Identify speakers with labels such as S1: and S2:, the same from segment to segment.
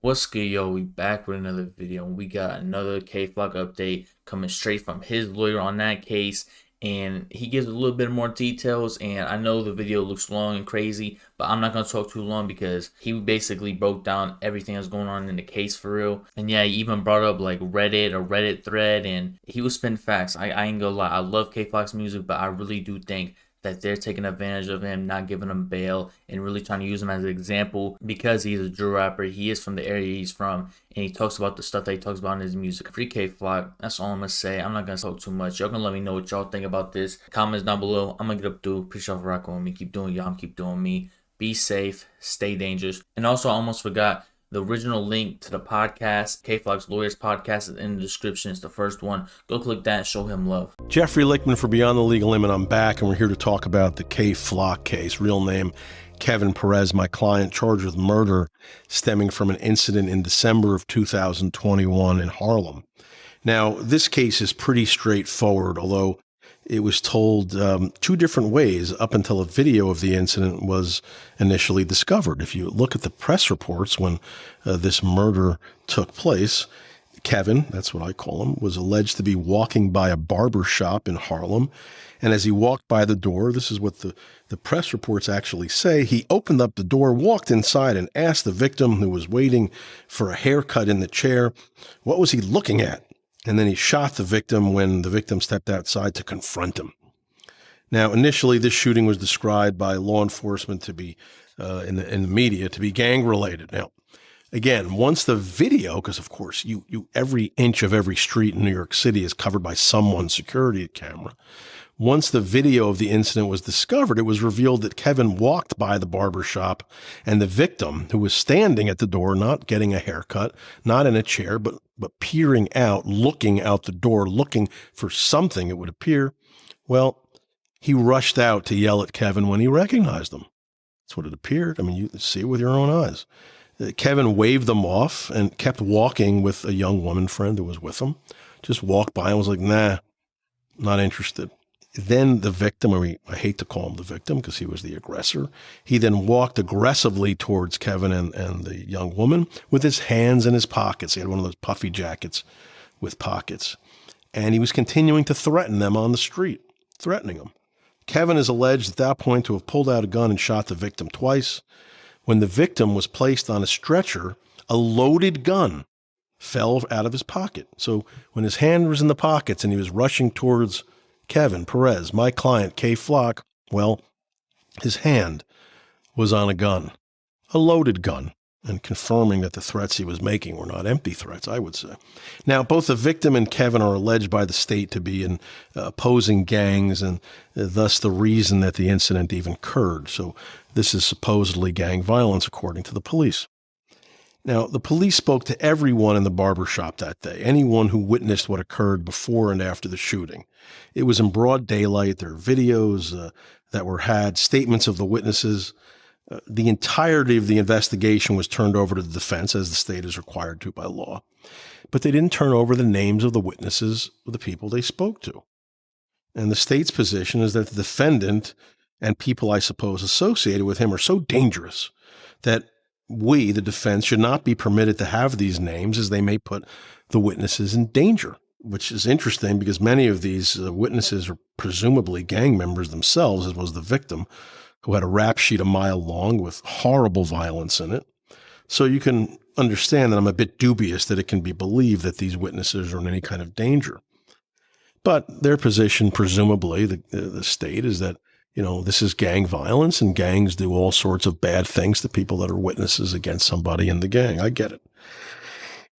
S1: What's good, yo? We back with another video, and we got another K-Flock update coming straight from his lawyer on that case, and he gives a little bit more details. And I know the video looks long and crazy, but I'm not gonna talk too long because he basically broke down everything that's going on in the case for real. And yeah, he even brought up like Reddit thread, and he was spitting facts. I ain't gonna lie, I love K-Flock's music, but I really do think that they're taking advantage of him, not giving him bail, and really trying to use him as an example because he's a drill rapper. He is from the area he's from, and he talks about the stuff that he talks about in his music. Free K-Flock, that's all I'm gonna say. I'm not gonna talk too much. Y'all gonna let me know what y'all think about this. Comments down below. I'm gonna get up through. Appreciate y'all for rocking with me. Keep doing y'all, keep doing me. Be safe, stay dangerous. And also, I almost forgot, the original link to the podcast, K-Flock's Lawyers podcast, is in the description. It's the first one. Go click that and show him love.
S2: Jeffrey Lichtman for Beyond the Legal Limit. I'm back, and we're here to talk about the K-Flock case. Real name, Kevin Perez, my client, charged with murder stemming from an incident in December of 2021 in Harlem. Now, this case is pretty straightforward, although it was told two different ways up until a video of the incident was initially discovered. If you look at the press reports when this murder took place, Kevin, that's what I call him, was alleged to be walking by a barber shop in Harlem. And as he walked by the door, this is what the press reports actually say, he opened up the door, walked inside, and asked the victim, who was waiting for a haircut in the chair, what was he looking at? And then he shot the victim when the victim stepped outside to confront him. Now, initially, this shooting was described by law enforcement to be, in the media, to be gang-related. Now, again, once the video, because of course, every inch of every street in New York City is covered by someone's security camera. Once the video of the incident was discovered, it was revealed that Kevin walked by the barber shop, and the victim, who was standing at the door, not getting a haircut, not in a chair, but peering out, looking out the door, looking for something, it would appear, well, he rushed out to yell at Kevin when he recognized him. That's what it appeared. I mean, you see it with your own eyes. Kevin waved them off and kept walking with a young woman friend who was with him. Just walked by and was like, nah, not interested. Then the victim, I hate to call him the victim because he was the aggressor, he then walked aggressively towards Kevin and the young woman with his hands in his pockets. He had one of those puffy jackets with pockets. And he was continuing to threaten them on the street, threatening them. Kevin is alleged at that point to have pulled out a gun and shot the victim twice. When the victim was placed on a stretcher, a loaded gun fell out of his pocket. So when his hand was in the pockets and he was rushing towards Kevin Perez, my client, K-Flock, well, his hand was on a gun, a loaded gun, and confirming that the threats he was making were not empty threats, I would say. Now, both the victim and Kevin are alleged by the state to be in opposing gangs, and thus the reason that the incident even occurred. So this is supposedly gang violence, according to the police. Now, the police spoke to everyone in the barbershop that day, anyone who witnessed what occurred before and after the shooting. It was in broad daylight. There are videos that were had, statements of the witnesses. The entirety of the investigation was turned over to the defense, as the state is required to by law. But they didn't turn over the names of the witnesses or the people they spoke to. And the state's position is that the defendant and people, I suppose, associated with him are so dangerous that we, the defense, should not be permitted to have these names, as they may put the witnesses in danger, which is interesting because many of these witnesses are presumably gang members themselves, as was the victim, who had a rap sheet a mile long with horrible violence in it. So you can understand that I'm a bit dubious that it can be believed that these witnesses are in any kind of danger. But their position, presumably, the state, is that this is gang violence, and gangs do all sorts of bad things to people that are witnesses against somebody in the gang. I get it.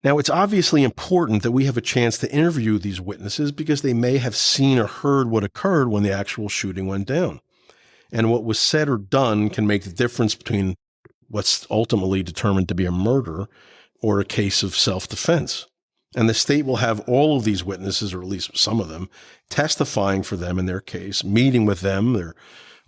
S2: Now, it's obviously important that we have a chance to interview these witnesses because they may have seen or heard what occurred when the actual shooting went down. And what was said or done can make the difference between what's ultimately determined to be a murder or a case of self-defense. And the state will have all of these witnesses, or at least some of them, testifying for them in their case, meeting with them. They're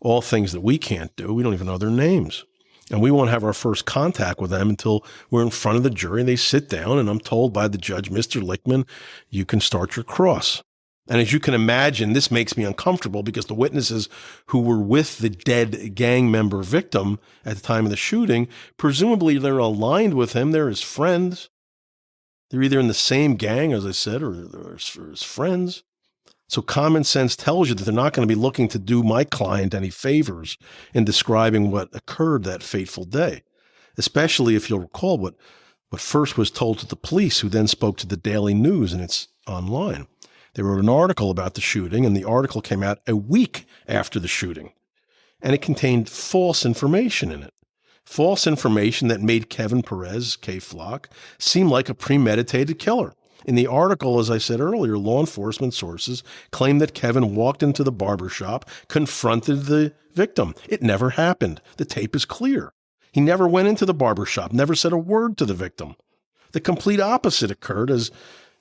S2: all things that we can't do. We don't even know their names. And we won't have our first contact with them until we're in front of the jury and they sit down and I'm told by the judge, Mr. Lichtman, you can start your cross. And as you can imagine, this makes me uncomfortable because the witnesses who were with the dead gang member victim at the time of the shooting, presumably they're aligned with him. They're his friends. They're either in the same gang, as I said, or his friends. So common sense tells you that they're not going to be looking to do my client any favors in describing what occurred that fateful day, especially if you'll recall what first was told to the police, who then spoke to the Daily News, and it's online. They wrote an article about the shooting, and the article came out a week after the shooting, and it contained false information in it. False information that made Kevin Perez, K. Flock, seem like a premeditated killer. In the article, as I said earlier, law enforcement sources claim that Kevin walked into the barbershop, confronted the victim. It never happened. The tape is clear. He never went into the barbershop, never said a word to the victim. The complete opposite occurred, as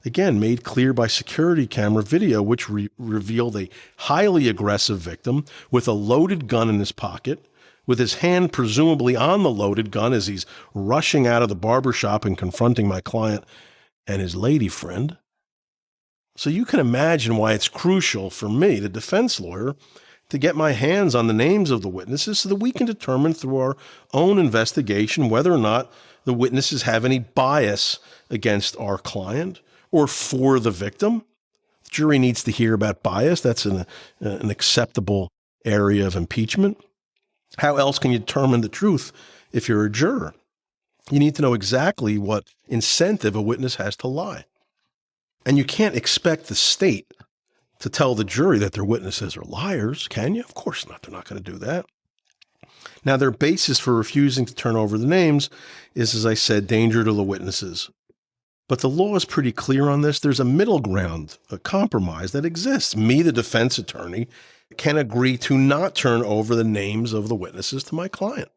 S2: again made clear by security camera video, which revealed a highly aggressive victim with a loaded gun in his pocket, with his hand presumably on the loaded gun as he's rushing out of the barbershop and confronting my client and his lady friend. So you can imagine why it's crucial for me, the defense lawyer, to get my hands on the names of the witnesses so that we can determine through our own investigation whether or not the witnesses have any bias against our client or for the victim. The jury needs to hear about bias. That's an acceptable area of impeachment. How else can you determine the truth if you're a juror? You need to know exactly what incentive a witness has to lie. And you can't expect the state to tell the jury that their witnesses are liars, can you? Of course not. They're not going to do that. Now, their basis for refusing to turn over the names is, as I said, danger to the witnesses. But the law is pretty clear on this. There's a middle ground, a compromise that exists. Me, the defense attorney, can agree to not turn over the names of the witnesses to my client,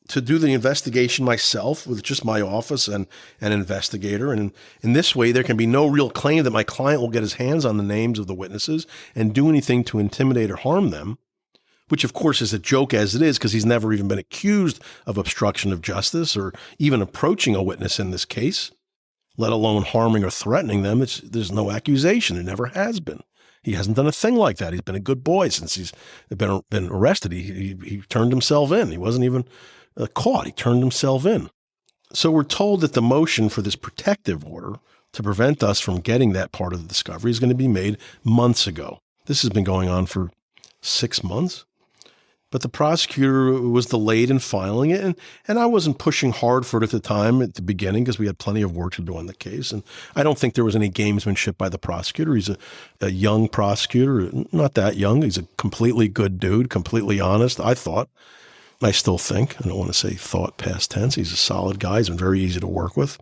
S2: to do the investigation myself with just my office and an investigator. And in this way, there can be no real claim that my client will get his hands on the names of the witnesses and do anything to intimidate or harm them, which of course is a joke as it is, because he's never even been accused of obstruction of justice or even approaching a witness in this case, let alone harming or threatening them. There's no accusation. There never has been. He hasn't done a thing like that. He's been a good boy since he's been arrested. He turned himself in. He wasn't even caught. He turned himself in. So we're told that the motion for this protective order to prevent us from getting that part of the discovery is going to be made months ago. This has been going on for 6 months. But the prosecutor was delayed in filing it, and I wasn't pushing hard for it at the time, at the beginning, because we had plenty of work to do on the case. And I don't think there was any gamesmanship by the prosecutor. He's a young prosecutor, not that young. He's a completely good dude, completely honest, I thought. I still think. I don't want to say thought past tense. He's a solid guy. He's been very easy to work with.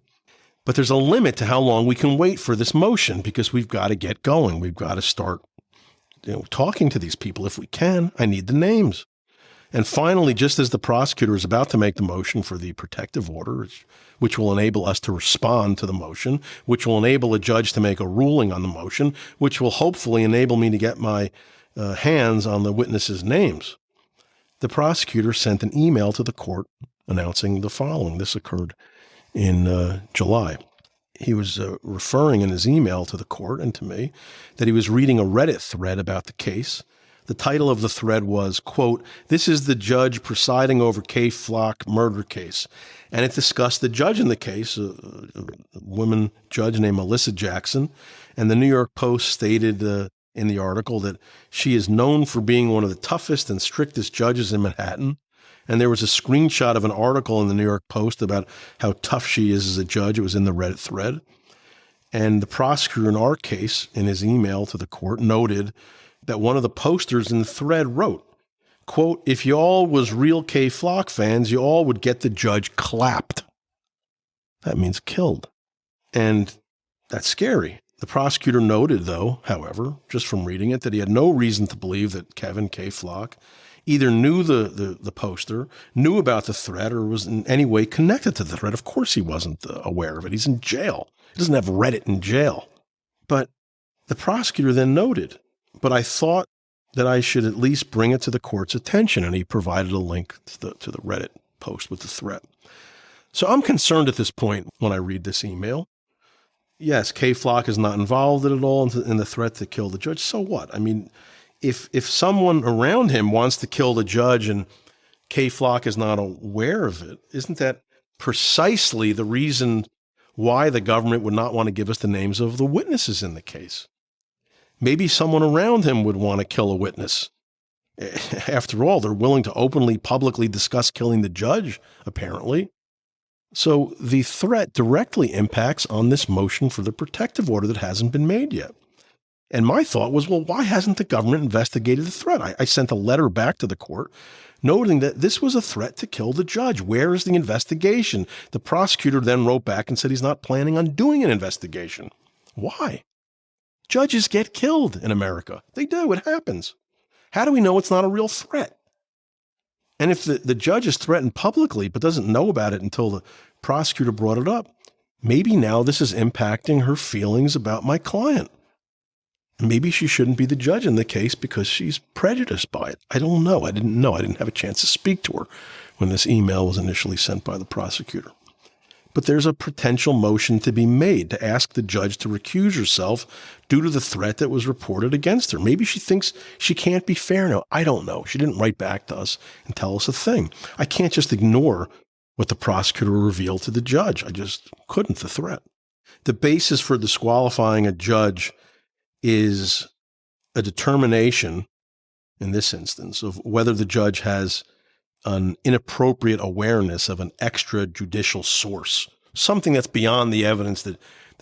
S2: But there's a limit to how long we can wait for this motion, because we've got to get going. We've got to start talking to these people if we can. I need the names. And finally, just as the prosecutor is about to make the motion for the protective order, which will enable us to respond to the motion, which will enable a judge to make a ruling on the motion, which will hopefully enable me to get my hands on the witnesses' names, the prosecutor sent an email to the court announcing the following. This occurred in July. He was referring in his email to the court and to me that he was reading a Reddit thread about the case. The title of the thread was, quote, "This is the judge presiding over K. Flock murder case." And it discussed the judge in the case, a woman judge named Melissa Jackson. And the New York Post stated in the article that she is known for being one of the toughest and strictest judges in Manhattan. And there was a screenshot of an article in the New York Post about how tough she is as a judge. It was in the Reddit thread. And the prosecutor in our case, in his email to the court, noted that one of the posters in the thread wrote, quote, "If you all was real K. Flock fans, you all would get the judge clapped." That means killed. And that's scary. The prosecutor noted, though, however, just from reading it, that he had no reason to believe that Kevin K. Flock either knew the poster, knew about the thread, or was in any way connected to the thread. Of course he wasn't aware of it. He's in jail. He doesn't have Reddit in jail. But the prosecutor then noted, "But I thought that I should at least bring it to the court's attention," and he provided a link to the Reddit post with the threat. So I'm concerned at this point when I read this email. yes, K Flock is not involved at all in the threat to kill the judge. So what? I mean, if someone around him wants to kill the judge and K Flock is not aware of it, isn't that precisely the reason why the government would not want to give us the names of the witnesses in the case? Maybe someone around him would want to kill a witness. After all, they're willing to openly, publicly discuss killing the judge, apparently. So the threat directly impacts on this motion for the protective order that hasn't been made yet. And my thought was, well, why hasn't the government investigated the threat? I sent a letter back to the court noting that this was a threat to kill the judge. Where is the investigation? The prosecutor then wrote back and said he's not planning on doing an investigation. Why? Judges get killed in America. They do. It happens. How do we know it's not a real threat? And if the judge is threatened publicly but doesn't know about it until the prosecutor brought it up, maybe now this is impacting her feelings about my client. Maybe she shouldn't be the judge in the case because she's prejudiced by it. I don't know. I didn't know. I didn't have a chance to speak to her when this email was initially sent by the prosecutor. But there's a potential motion to be made to ask the judge to recuse herself due to the threat that was reported against her. Maybe she thinks she can't be fair now. I don't know. She didn't write back to us and tell us a thing. I can't just ignore what the prosecutor revealed to the judge. I just couldn't, the threat. The basis for disqualifying a judge is a determination, in this instance, of whether the judge has an inappropriate awareness of an extrajudicial source, something that's beyond the evidence that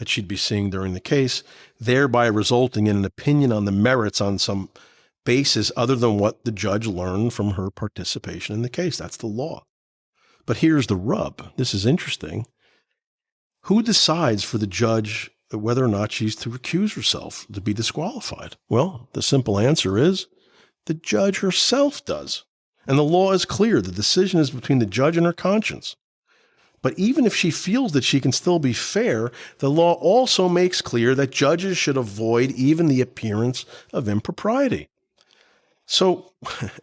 S2: she'd be seeing during the case, thereby resulting in an opinion on the merits on some basis other than what the judge learned from her participation in the case. That's the law. But here's the rub. This is interesting. Who decides for the judge whether or not she's to recuse herself, to be disqualified? Well, the simple answer is the judge herself does. And the law is clear. The decision is between the judge and her conscience. But even if she feels that she can still be fair, the law also makes clear that judges should avoid even the appearance of impropriety. So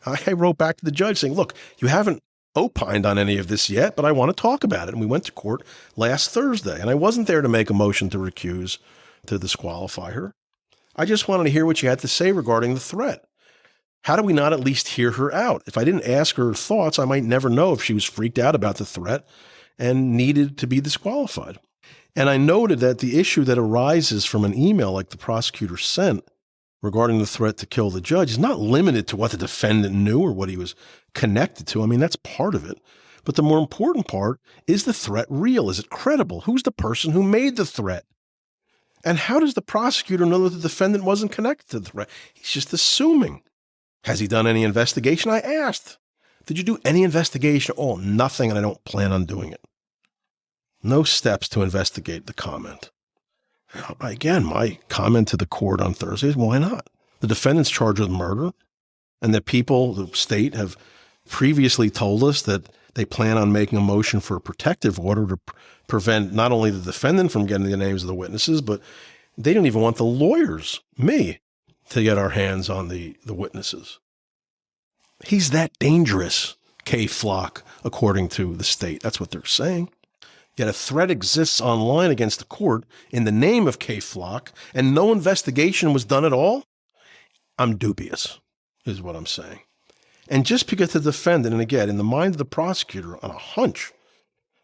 S2: I wrote back to the judge saying, look, you haven't opined on any of this yet, but I want to talk about it. And we went to court last Thursday, and I wasn't there to make a motion to recuse, to disqualify her. I just wanted to hear what you had to say regarding the threat. How do we not at least hear her out? If I didn't ask her thoughts, I might never know if she was freaked out about the threat and needed to be disqualified. And I noted that the issue that arises from an email like the prosecutor sent regarding the threat to kill the judge is not limited to what the defendant knew or what he was connected to. I mean, that's part of it. But the more important part is the threat real? Is it credible? Who's the person who made the threat? And how does the prosecutor know that the defendant wasn't connected to the threat? He's just assuming. Has he done any investigation? I asked. Did you do any investigation? Oh, nothing, and I don't plan on doing it. No steps to investigate the comment. Again, my comment to the court on Thursday is, why not? The defendant's charged with murder, and the people, the state, have previously told us that they plan on making a motion for a protective order to prevent not only the defendant from getting the names of the witnesses, but they don't even want the lawyers, me, to get our hands on the witnesses. He's that dangerous, K Flock, according to the state. That's what they're saying. Yet a threat exists online against the court in the name of K Flock, and no investigation was done at all? I'm dubious, is what I'm saying. And just because the defendant, and again, in the mind of the prosecutor, on a hunch,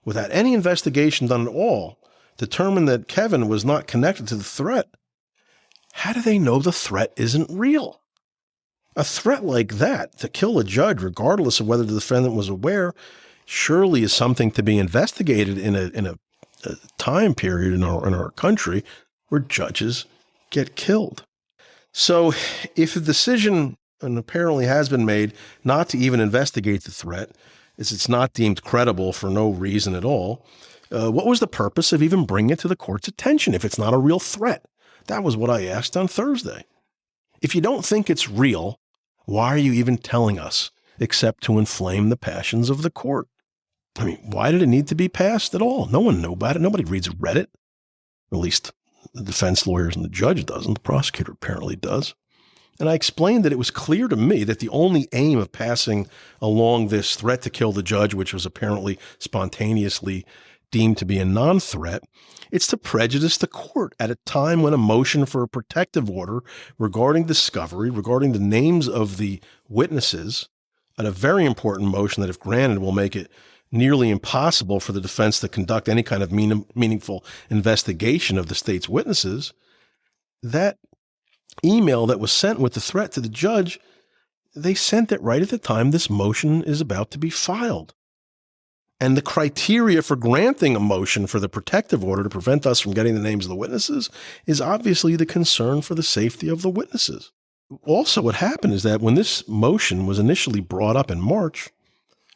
S2: without any investigation done at all, determined that Kevin was not connected to the threat, how do they know the threat isn't real? A threat like that, to kill a judge, regardless of whether the defendant was aware, surely is something to be investigated in a time period in our country where judges get killed. So if a decision, and apparently has been made, not to even investigate the threat, as it's not deemed credible for no reason at all, what was the purpose of even bringing it to the court's attention if it's not a real threat? That was what I asked on Thursday. If you don't think it's real, why are you even telling us, except to inflame the passions of the court? I mean, why did it need to be passed at all? No one knew about it. Nobody read it. At least the defense lawyers and the judge doesn't. The prosecutor apparently does. And I explained that it was clear to me that the only aim of passing along this threat to kill the judge, which was apparently spontaneously deemed to be a non-threat, it's to prejudice the court at a time when a motion for a protective order regarding discovery, regarding the names of the witnesses, and a very important motion that, if granted, will make it nearly impossible for the defense to conduct any kind of meaningful investigation of the state's witnesses, that email that was sent with the threat to the judge, they sent it right at the time this motion is about to be filed. And the criteria for granting a motion for the protective order to prevent us from getting the names of the witnesses is obviously the concern for the safety of the witnesses. Also, what happened is that when this motion was initially brought up in March,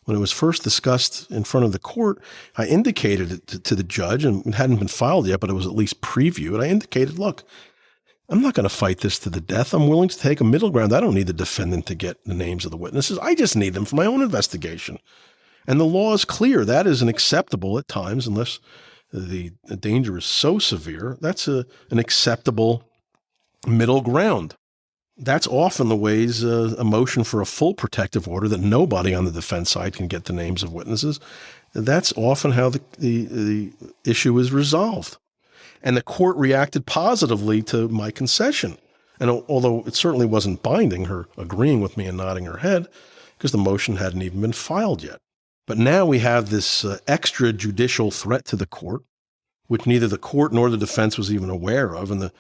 S2: when it was first discussed in front of the court, I indicated it to the judge, and it hadn't been filed yet, but it was at least previewed. I indicated, look, I'm not going to fight this to the death. I'm willing to take a middle ground. I don't need the defendant to get the names of the witnesses. I just need them for my own investigation. And the law is clear. That isn't acceptable at times unless the danger is so severe. That's an acceptable middle ground. That's often the ways a motion for a full protective order that nobody on the defense side can get the names of witnesses. That's often how the issue is resolved. And the court reacted positively to my concession. And although it certainly wasn't binding, her agreeing with me and nodding her head, because the motion hadn't even been filed yet. But now we have this extrajudicial threat to the court, which neither the court nor the defense was even aware of. And the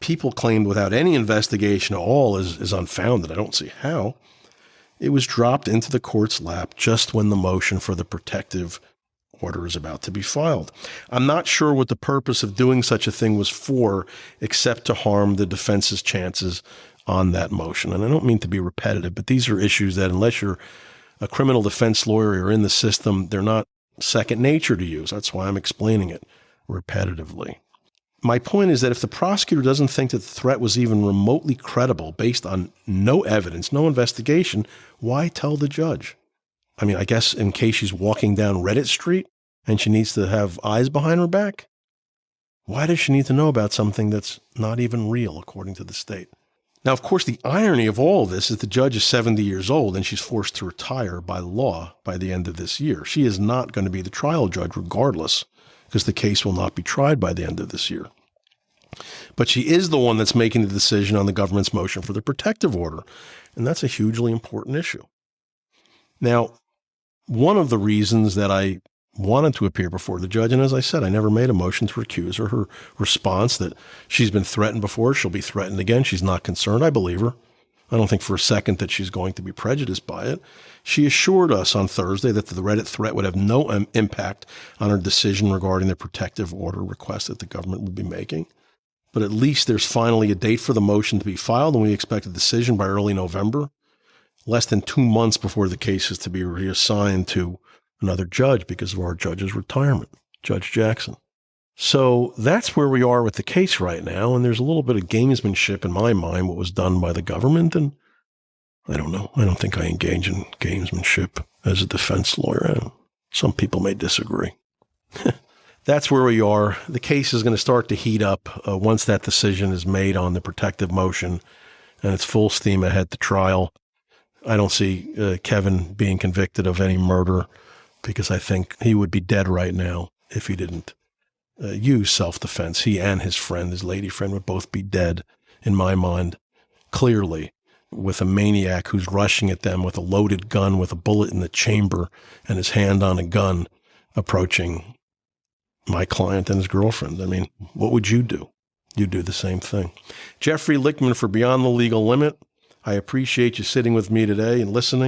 S2: people claimed without any investigation at all is unfounded. I don't see how. It was dropped into the court's lap just when the motion for the protective order is about to be filed. I'm not sure what the purpose of doing such a thing was for, except to harm the defense's chances on that motion. And I don't mean to be repetitive, but these are issues that unless you're a criminal defense lawyer or in the system, they're not second nature to you. That's why I'm explaining it repetitively. My point is that if the prosecutor doesn't think that the threat was even remotely credible based on no evidence, no investigation, why tell the judge? I mean, I guess in case she's walking down Reddit Street and she needs to have eyes behind her back? Why does she need to know about something that's not even real, according to the state? Now, of course, the irony of all of this is the judge is 70 years old and she's forced to retire by law by the end of this year. She is not going to be the trial judge regardless, because the case will not be tried by the end of this year. But she is the one that's making the decision on the government's motion for the protective order, and that's a hugely important issue. Now, one of the reasons that I wanted to appear before the judge, and as I said, I never made a motion to recuse her response that she's been threatened before, she'll be threatened again, she's not concerned. I believe her. I don't think for a second that she's going to be prejudiced by it. She assured us on Thursday that the Reddit threat would have no impact on her decision regarding the protective order request that the government would be making. But at least there's finally a date for the motion to be filed, and we expect a decision by early November, less than 2 months before the case is to be reassigned to another judge because of our judge's retirement, Judge Jackson. So that's where we are with the case right now, and there's a little bit of gamesmanship in my mind, what was done by the government, and I don't know. I don't think I engage in gamesmanship as a defense lawyer. Some people may disagree. That's where we are. The case is going to start to heat up once that decision is made on the protective motion, and it's full steam ahead to trial. I don't see Kevin being convicted of any murder because I think he would be dead right now if he didn't use self-defense. He and his friend, his lady friend, would both be dead, in my mind, clearly, with a maniac who's rushing at them with a loaded gun with a bullet in the chamber and his hand on a gun approaching my client and his girlfriend. I mean, what would you do? You'd do the same thing. Jeffrey Lichtman for Beyond the Legal Limit. I appreciate you sitting with me today and listening.